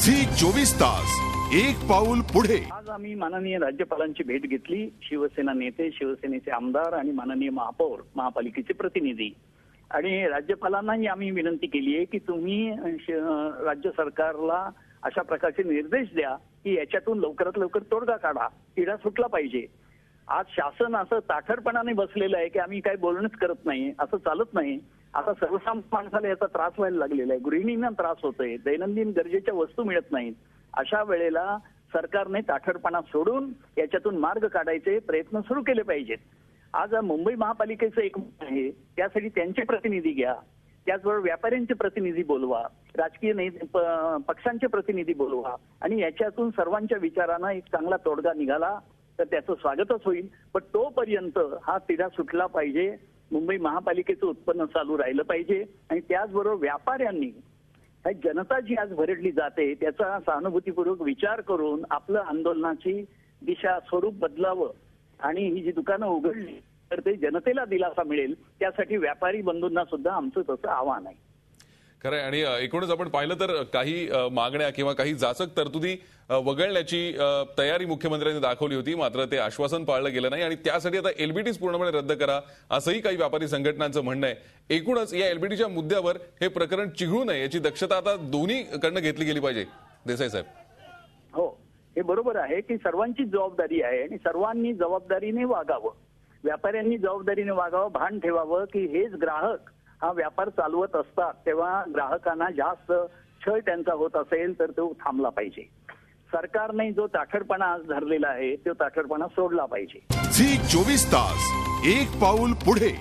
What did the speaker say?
Zee 24 तास एक पाऊल पुढे। आज आम्ही माननीय राज्यपालांची भेट घेतली। शिवसेना नेते, शिवसेनेचे आमदार आणि माननीय महापौर, महापालिकेचे प्रतिनिधी आणि राज्यपालांनाही आम्ही विनंती केली आहे की तुम्ही राज्य सरकारला अशा प्रकारचे निर्देश द्या की याच्यातून लवकरात लवकर तोडगा काढा, तिढा सुटला पाहिजे। आज शासन असं ताठरपणाने बसलेलं आहे की आम्ही काही बोलणंच करत नाही, असं चालत नाही। आता सर्वसामान्य माणसाला याचा त्रास व्हायला लागलेला आहे, गृहिणींना त्रास होतोय, दैनंदिन गरजेच्या वस्तू मिळत नाहीत। अशा वेळेला सरकारने ताठरपणा सोडून याच्यातून मार्ग काढायचे प्रयत्न सुरू केले पाहिजेत। आज मुंबई महापालिकेचं एक आहे, त्यासाठी त्यांचे प्रतिनिधी घ्या, त्याचबरोबर व्यापाऱ्यांचे प्रतिनिधी बोलवा, राजकीय पक्षांचे प्रतिनिधी बोलवा आणि याच्यातून सर्वांच्या विचारांना एक चांगला तोडगा निघाला तर त्याचं स्वागतच होईल। पण तोपर्यंत हा तिढा सुटला पाहिजे, मुंबई महापालिकेचं उत्पन्न चालू राहिलं पाहिजे आणि त्याचबरोबर व्यापाऱ्यांनी जनता जी आज भरडली जाते त्याचा सहानुभूतीपूर्वक विचार करून आपलं आंदोलनाची दिशा स्वरूप बदलावं आणि ही जी दुकानं उघडली तर ते जनतेला दिलासा मिळेल, त्यासाठी व्यापारी बंधूंना सुद्धा आमचं तसं आव्हान आहे। खरं आहे। आणि एकूणच आपण पाहिलं तर काही मागण्या किंवा काही जाचक तरतुदी वगळण्याची तयारी मुख्यमंत्र्यांनी दाखवली होती, मात्र ते आश्वासन पाळलं गेलं नाही आणि त्यासाठी आता एलबीटीज पूर्णपणे रद्द करा असंही काही व्यापारी संघटनांचं म्हणणं आहे। एकूणच या एलबीटीच्या मुद्द्यावर हे प्रकरण चिघळू नये याची दक्षता आता दोन्हीकडनं घेतली गेली पाहिजे। देसाई साहेब, हो, हे बरोबर आहे की सर्वांची जबाबदारी आहे आणि सर्वांनी जबाबदारीने वागावं, व्यापाऱ्यांनी जबाबदारीने वागावं, भान ठेवावं की हेच ग्राहक हा व्यापार चालवत असतात तेव्हा ग्राहकांना जास्त छळ त्यांचा होत असेल तर तो थांबला पाहिजे। सरकारने जो ताठरपणा आज धरलेला आहे तो ताठरपणा सोडला पाहिजे। झी 24 तास एक पाऊल पुढे।